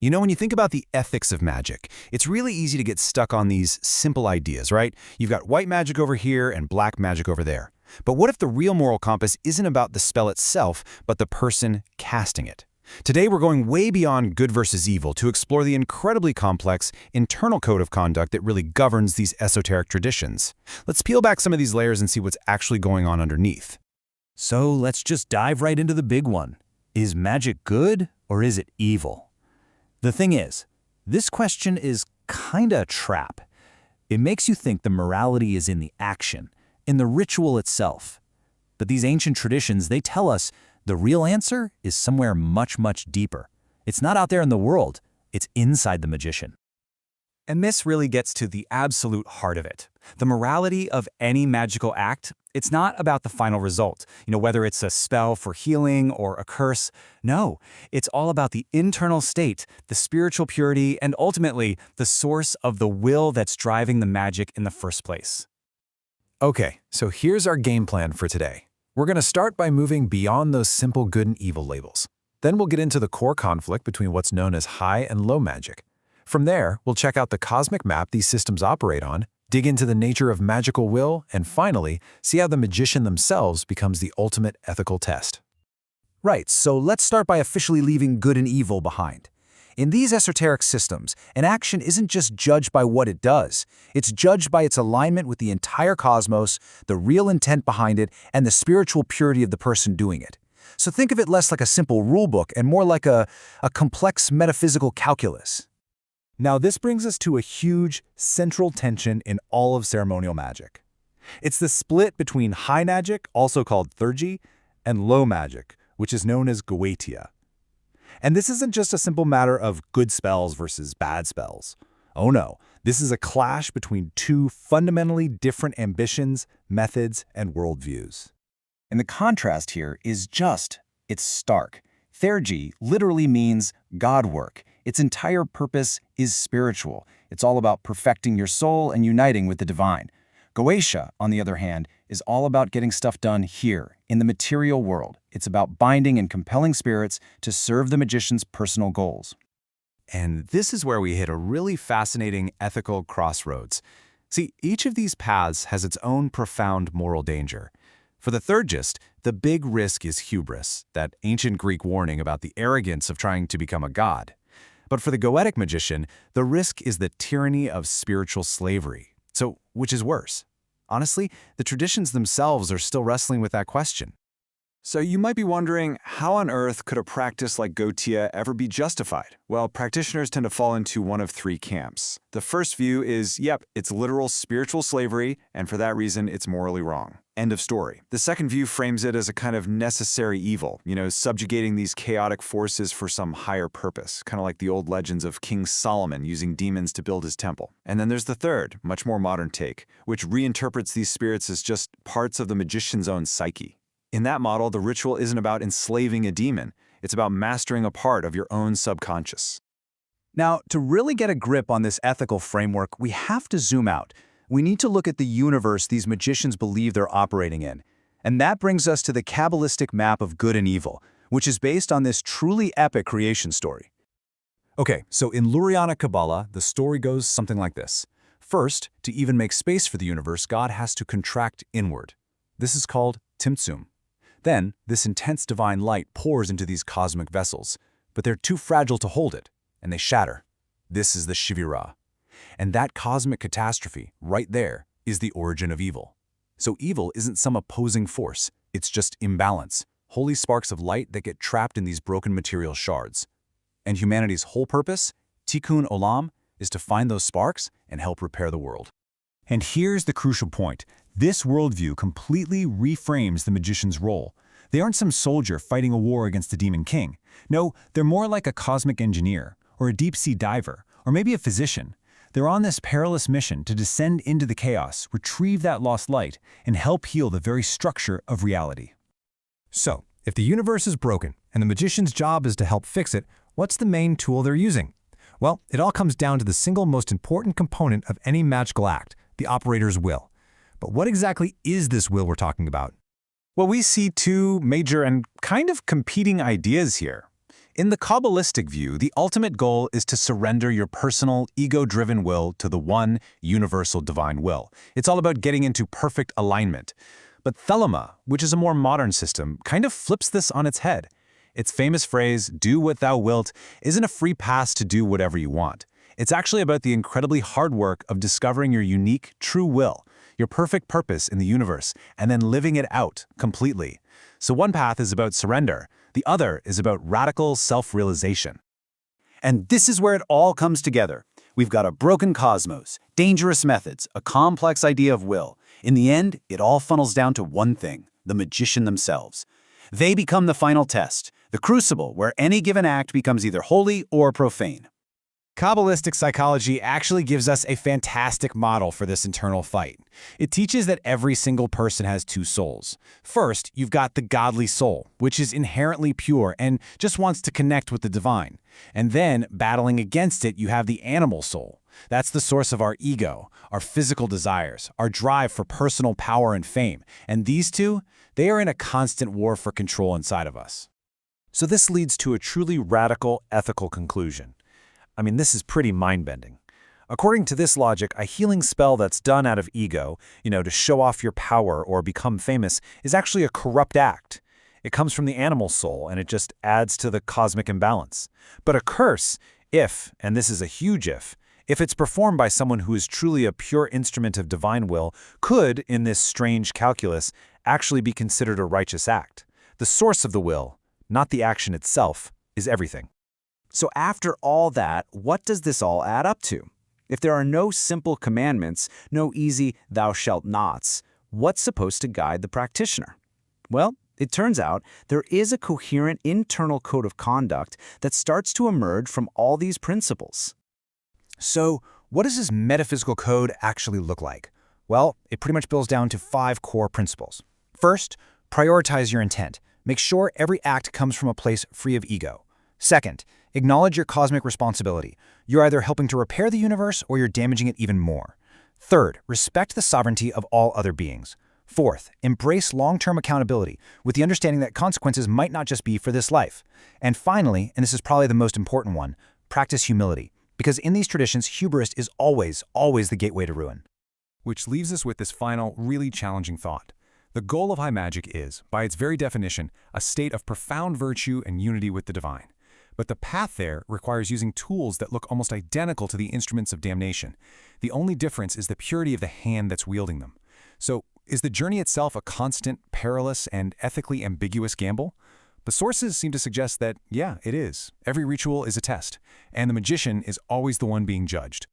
You know, when you think about the ethics of magic, it's really easy to get stuck on these simple ideas, right? You've got white magic over here and black magic over there. But what if the real moral compass isn't about the spell itself, but the person casting it? Today, we're going way beyond good versus evil to explore the incredibly complex internal code of conduct that really governs these esoteric traditions. Let's peel back some of these layers and see what's actually going on underneath. So let's just dive right into the big one. Is magic good or is it evil? The thing is, this question is kinda a trap. It makes you think the morality is in the action, in the ritual itself. But these ancient traditions, they tell us the real answer is somewhere much, much deeper. It's not out there in the world, it's inside the magician. And this really gets to the absolute heart of it. The morality of any magical act, it's not about the final result, whether it's a spell for healing or a curse. No, it's all about the internal state, the spiritual purity, and ultimately the source of the will that's driving the magic in the first place. Okay, so here's our game plan for today. We're going to start by moving beyond those simple good and evil labels. Then we'll get into the core conflict between what's known as high and low magic. From there, we'll check out the cosmic map these systems operate on, dig into the nature of magical will, and finally, see how the magician themselves becomes the ultimate ethical test. Right, so let's start by officially leaving good and evil behind. In these esoteric systems, an action isn't just judged by what it does. It's judged by its alignment with the entire cosmos, the real intent behind it, and the spiritual purity of the person doing it. So think of it less like a simple rulebook and more like a complex metaphysical calculus. Now this brings us to a huge central tension in all of ceremonial magic. It's the split between high magic, also called theurgy, and low magic, which is known as goetia. And this isn't just a simple matter of good spells versus bad spells. Oh no, this is a clash between two fundamentally different ambitions, methods, and worldviews. And the contrast here is it's stark. Theurgy literally means God work. Its entire purpose is spiritual. It's all about perfecting your soul and uniting with the divine. Goetia, on the other hand, is all about getting stuff done here, in the material world. It's about binding and compelling spirits to serve the magician's personal goals. And this is where we hit a really fascinating ethical crossroads. See, each of these paths has its own profound moral danger. For the theurgist, the big risk is hubris, that ancient Greek warning about the arrogance of trying to become a god. But for the goetic magician, the risk is the tyranny of spiritual slavery. So, which is worse? Honestly, the traditions themselves are still wrestling with that question. So you might be wondering, how on earth could a practice like goetia ever be justified? Well, practitioners tend to fall into one of three camps. The first view is, yep, it's literal spiritual slavery, and for that reason, it's morally wrong. End of story. The second view frames it as a kind of necessary evil, subjugating these chaotic forces for some higher purpose, kind of like the old legends of King Solomon using demons to build his temple. And then there's the third, much more modern take, which reinterprets these spirits as just parts of the magician's own psyche. In that model, the ritual isn't about enslaving a demon. It's about mastering a part of your own subconscious. Now, to really get a grip on this ethical framework, we have to zoom out. We need to look at the universe these magicians believe they're operating in. And that brings us to the Kabbalistic map of good and evil, which is based on this truly epic creation story. Okay, so in Lurianic Kabbalah, the story goes something like this. First, to even make space for the universe, God has to contract inward. This is called Tzimtzum. Then, this intense divine light pours into these cosmic vessels, but they're too fragile to hold it, and they shatter. This is the Shivira. And that cosmic catastrophe, right there, is the origin of evil. So evil isn't some opposing force, it's just imbalance, holy sparks of light that get trapped in these broken material shards. And humanity's whole purpose, Tikkun Olam, is to find those sparks and help repair the world. And here's the crucial point. This worldview completely reframes the magician's role. They aren't some soldier fighting a war against the demon king. No, they're more like a cosmic engineer, or a deep-sea diver, or maybe a physician. They're on this perilous mission to descend into the chaos, retrieve that lost light, and help heal the very structure of reality. So, if the universe is broken, and the magician's job is to help fix it, what's the main tool they're using? Well, it all comes down to the single most important component of any magical act, the operator's will. But what exactly is this will we're talking about? Well, we see two major and kind of competing ideas here. In the Kabbalistic view, the ultimate goal is to surrender your personal, ego-driven will to the one, universal divine will. It's all about getting into perfect alignment. But Thelema, which is a more modern system, kind of flips this on its head. Its famous phrase, "do what thou wilt," isn't a free pass to do whatever you want. It's actually about the incredibly hard work of discovering your unique, true will, your perfect purpose in the universe, and then living it out completely. So one path is about surrender. The other is about radical self-realization. And this is where it all comes together. We've got a broken cosmos, dangerous methods, a complex idea of will. In the end, it all funnels down to one thing: the magician themselves. They become the final test, the crucible where any given act becomes either holy or profane. Kabbalistic psychology actually gives us a fantastic model for this internal fight. It teaches that every single person has two souls. First, you've got the godly soul, which is inherently pure and just wants to connect with the divine. And then, battling against it, you have the animal soul. That's the source of our ego, our physical desires, our drive for personal power and fame. And these two, they are in a constant war for control inside of us. So this leads to a truly radical ethical conclusion. I mean, this is pretty mind-bending. According to this logic, a healing spell that's done out of ego, to show off your power or become famous, is actually a corrupt act. It comes from the animal soul, and it just adds to the cosmic imbalance. But a curse, and this is a huge if it's performed by someone who is truly a pure instrument of divine will, could, in this strange calculus, actually be considered a righteous act. The source of the will, not the action itself, is everything. So after all that, what does this all add up to? If there are no simple commandments, no easy thou shalt nots, what's supposed to guide the practitioner? Well, it turns out there is a coherent internal code of conduct that starts to emerge from all these principles. So, what does this metaphysical code actually look like? Well, it pretty much boils down to 5 core principles. First, prioritize your intent. Make sure every act comes from a place free of ego. Second, acknowledge your cosmic responsibility. You're either helping to repair the universe or you're damaging it even more. Third, respect the sovereignty of all other beings. Fourth, embrace long-term accountability with the understanding that consequences might not just be for this life. And finally, and this is probably the most important one, practice humility. Because in these traditions, hubris is always the gateway to ruin. Which leaves us with this final, really challenging thought. The goal of high magic is, by its very definition, a state of profound virtue and unity with the divine. But the path there requires using tools that look almost identical to the instruments of damnation. The only difference is the purity of the hand that's wielding them. So, is the journey itself a constant, perilous, and ethically ambiguous gamble? The sources seem to suggest that, yeah, it is. Every ritual is a test, and the magician is always the one being judged.